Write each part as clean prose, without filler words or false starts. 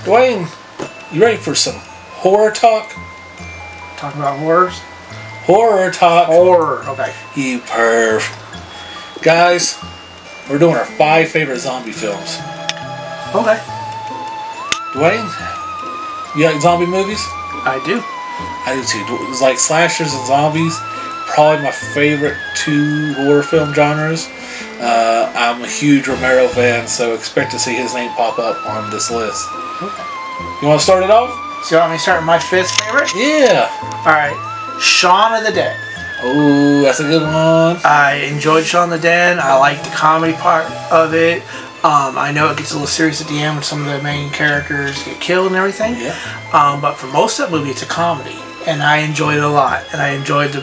Dwayne, you ready for some horror talk? Talking about horrors? Horror talk. Horror, okay. You perv. Guys, we're doing our 5 favorite zombie films. Okay. Dwayne, you like zombie movies? I do. I do too. It's like slashers and zombies. Probably my favorite 2 horror film genres. I'm a huge Romero fan, so expect to see his name pop up on this list. Okay. You want to start it off? So you want me to start with my 5th favorite? Yeah. Alright. Shaun of the Dead. Oh, that's a good one. I enjoyed Shaun of the Dead. I like the comedy part of it. I know it gets a little serious at the end when some of the main characters get killed and everything. Yeah. But for most of that movie, it's a comedy. And I enjoyed it a lot. And I enjoyed the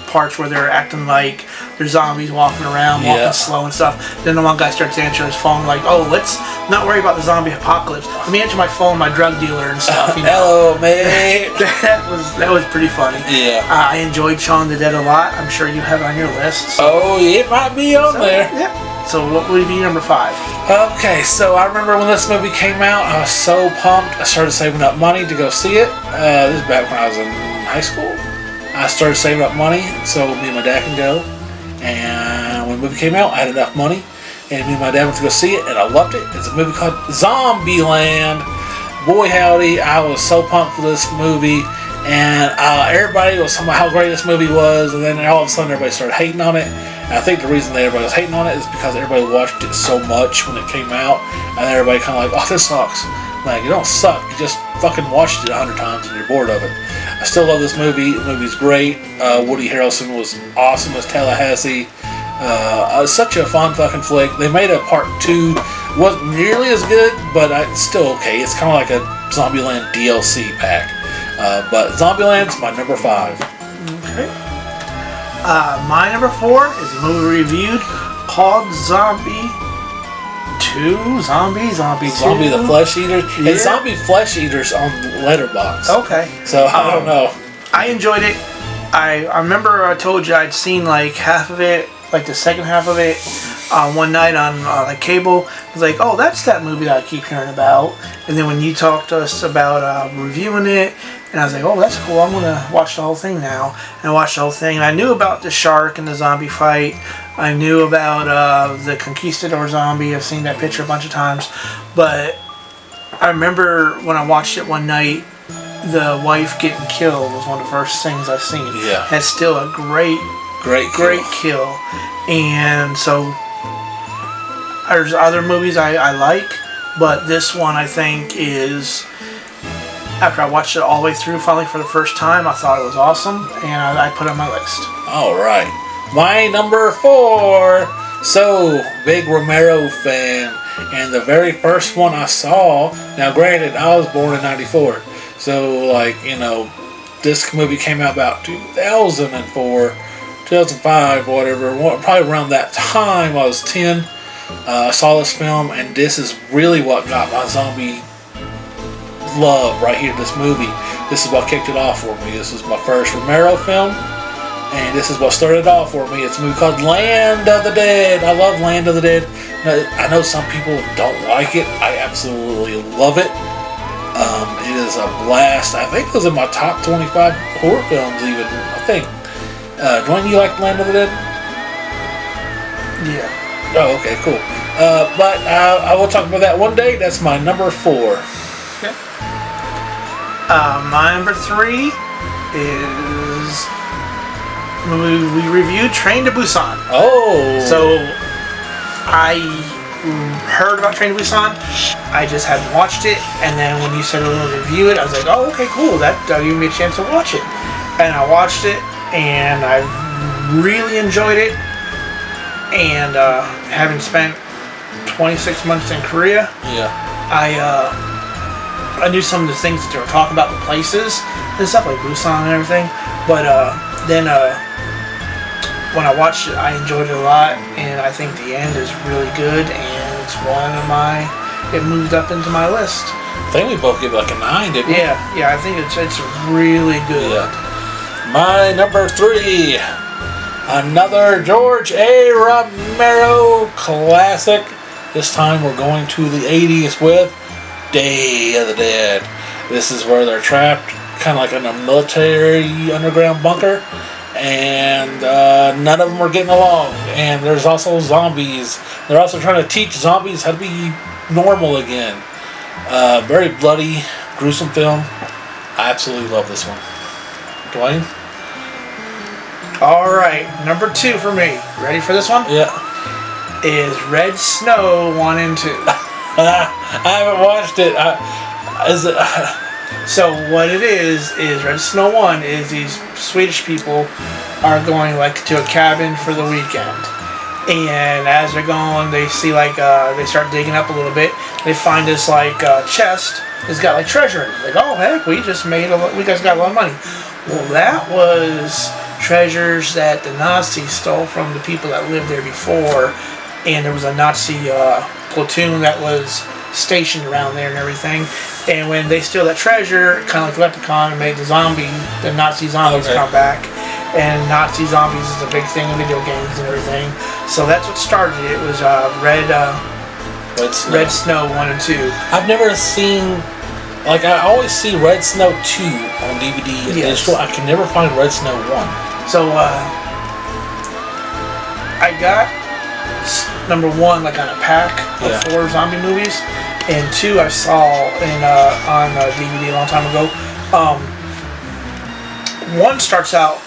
parts where they're acting like they're zombies walking around, walking slow and stuff. Then the one guy starts answering his phone like, oh, let's not worry about the zombie apocalypse. Let me answer my phone, my drug dealer and stuff. You know? Hello, mate. that was pretty funny. Yeah. I enjoyed Shaun of the Dead a lot. I'm sure you have it on your list. So. Oh, it might be on there. Yep. So what would be number 5? Okay, so I remember when this movie came out, I was so pumped. I started saving up money to go see it. This is back when I was in high school. I started saving up money so me and my dad can go. And when the movie came out, I had enough money. And me and my dad went to go see it, and I loved it. It's a movie called Zombieland. Boy howdy, I was so pumped for this movie. And everybody was talking about how great this movie was. And then all of a sudden, everybody started hating on it. And I think the reason that everybody was hating on it is because everybody watched it so much when it came out. And everybody kind of like, oh, this sucks. Like, you don't suck. You just fucking watched it 100 times and you're bored of it. I still love this movie. The movie's great. Woody Harrelson was awesome as Tallahassee. Such a fun fucking flick. They made a part 2. Wasn't nearly as good, but it's still okay. It's kind of like a Zombieland DLC pack. But Zombieland's my number 5. Okay. My number 4 is a movie reviewed called Zombie 2. Zombie 2. Zombie the Flesh Eaters. Yeah. It's Zombie Flesh Eaters on Letterboxd. Okay. So I don't know. I enjoyed it. I remember I told you I'd seen like half of it, like the second half of it, one night on like cable. I was like, oh, that's that movie that I keep hearing about. And then when you talked to us about reviewing it, and I was like, oh, that's cool. I'm gonna watch the whole thing now. And I watched the whole thing. And I knew about the shark and the zombie fight. I knew about the conquistador zombie. I've seen that picture a bunch of times. But I remember when I watched it one night, the wife getting killed was one of the first things I've seen. Yeah. That's still a great kill. And so there's other movies I like, but this one I think is, after I watched it all the way through finally for the first time, I thought it was awesome, and I put it on my list. Alright. My number 4. So, big Romero fan. And the very first one I saw, now granted, I was born in 94. So, like, you know, this movie came out about 2004, 2005, whatever. Probably around that time, I was 10. I saw this film, and this is really what got my zombie love right here, this movie. This is what kicked it off for me. This is my first Romero film, and this is what started off for me. It's a movie called Land of the Dead. I love Land of the Dead. I know some people don't like it. I absolutely love it. It is a blast. I think it was in my top 25 horror films even, I think. Dwayne, you like Land of the Dead? Yeah. Oh, okay, cool. But I will talk about that one day. That's my number 4. Okay. My number 3 is we reviewed Train to Busan. Oh. So I heard about Train to Busan. I just hadn't watched it, and then when you said a little review it, I was like, oh, okay, cool. That gave me a chance to watch it, and I watched it, and I really enjoyed it. And having spent 26 months in Korea, Yeah. I knew some of the things that they were talking about, the places and stuff like Busan and everything. But then when I watched it, I enjoyed it a lot, and I think the end is really good, and it's it moved up into my list. I think we both gave it like a 9, didn't we? Yeah, I think it's really good. Yeah. My number 3, another George A. Romero classic. This time we're going to the 80s with Day of the Dead. This is where they're trapped, kind of like in a military underground bunker, and none of them are getting along. And there's also zombies. They're also trying to teach zombies how to be normal again. Very bloody, gruesome film. I absolutely love this one. Dwayne? Alright, number 2 for me. Ready for this one? Yeah. Is Red Snow 1 and 2. I haven't watched it. Is it? So what it is Red Snow 1 is these Swedish people are going like to a cabin for the weekend. And as they're going, they see like, they start digging up a little bit. They find this like chest. It's got like treasure in it. Like, oh heck, we just made we guys got a lot of money. Well, that was treasures that the Nazis stole from the people that lived there before. And there was a Nazi platoon that was stationed around there and everything. And when they steal that treasure, kind of like Leprechaun, and made the Nazi zombies come back. And Nazi zombies is a big thing in video games and everything. So that's what started it. It was Red Snow 1 and 2. I've never seen, like I always see Red Snow 2 on DVD and digital. I can never find Red Snow 1. So I got number 1 like on a pack of 4 zombie movies, and 2 I saw on DVD a long time ago. 1 starts out,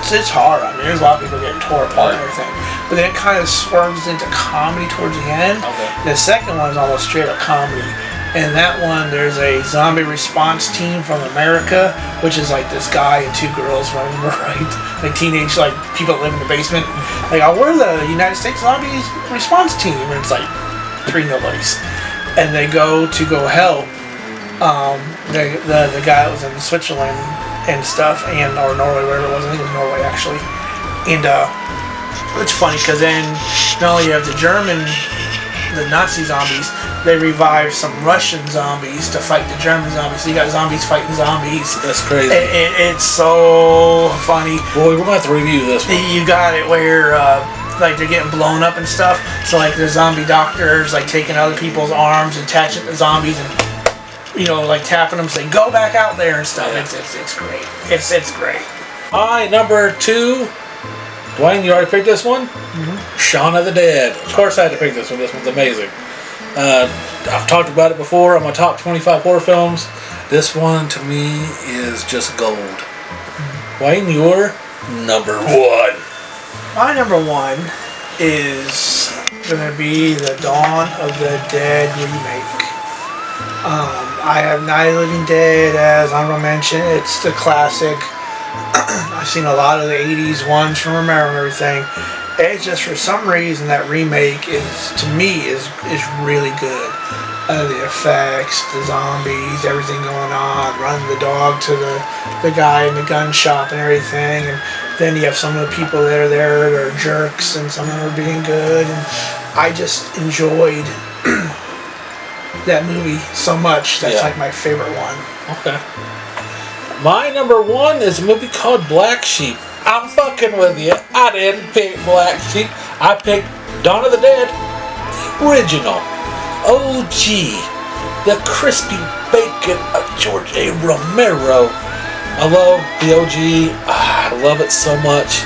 it's hard. I mean, there's a lot of people getting tore apart and everything, but then it kind of swerves into comedy towards the end. Okay. The second one is almost straight up comedy. And that one, there's a zombie response team from America, which is like this guy and 2 girls, if I remember right, like teenage, like people that live in the basement. Like, oh, we're the United States Zombie Response Team, and it's like 3 nobodies, and they go help the guy that was in Switzerland and stuff, and or Norway, wherever it was. I think it was Norway actually. And it's funny because then not only you have the Nazi zombies, they revived some Russian zombies to fight the German zombies. So you got zombies fighting zombies. That's crazy. It's so funny. Boy, we're going to have to review this one. You got it where like they're getting blown up and stuff. So like the zombie doctors like taking other people's arms and attaching the zombies and like tapping them, saying go back out there and stuff. Yeah. It's great. It's great. Alright, number 2. Dwayne, you already picked this one? Mm-hmm. Shaun of the Dead. Of course I had to pick this one. This one's amazing. I've talked about it before on my top 25 horror films. This one to me is just gold. Dwayne, your number 1. My number 1 is going to be the Dawn of the Dead remake. I have Night of the Living Dead, as I'm going to mention. It's the classic. I've seen a lot of the 80s ones from Romero and everything. It's just for some reason that remake is really good. The effects, the zombies, everything going on, running the dog to the guy in the gun shop and everything, and then you have some of the people that are there that are jerks and some of them are being good, and I just enjoyed that movie so much. That's like my favorite one. Okay. My number 1 is a movie called Black Sheep. I'm fucking with you. I didn't pick Black Sheep. I picked Dawn of the Dead, the original, OG, the crispy bacon of George A. Romero. I love the OG. I love it so much.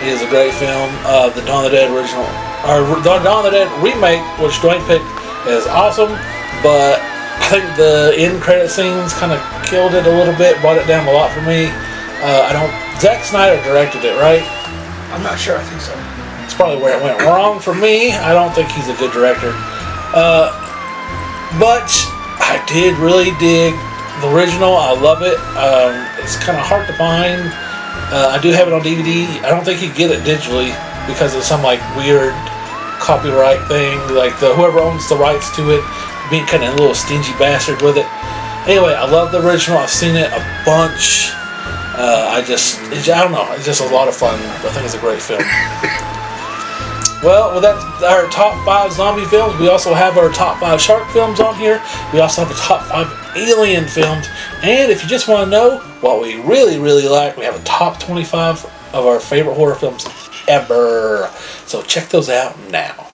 It is a great film. The Dawn of the Dead original, or the Dawn of the Dead remake, which Dwayne picked, is awesome. But I think the end credit scenes kind of killed it a little bit, brought it down a lot for me. Zack Snyder directed it, right? I'm not sure. I think so. It's probably where it went wrong for me. I don't think he's a good director. But I did really dig the original. I love it. It's kind of hard to find. I do have it on DVD. I don't think you get it digitally because of some like weird copyright thing. Like whoever owns the rights to it being kind of a little stingy bastard with it. Anyway, I love the original. I've seen it a bunch. I don't know. It's just a lot of fun. I think it's a great film. Well, that's our top 5 zombie films. We also have our top 5 shark films on here. We also have a top 5 alien films. And if you just want to know what we really, really like, we have a top 25 of our favorite horror films ever. So check those out now.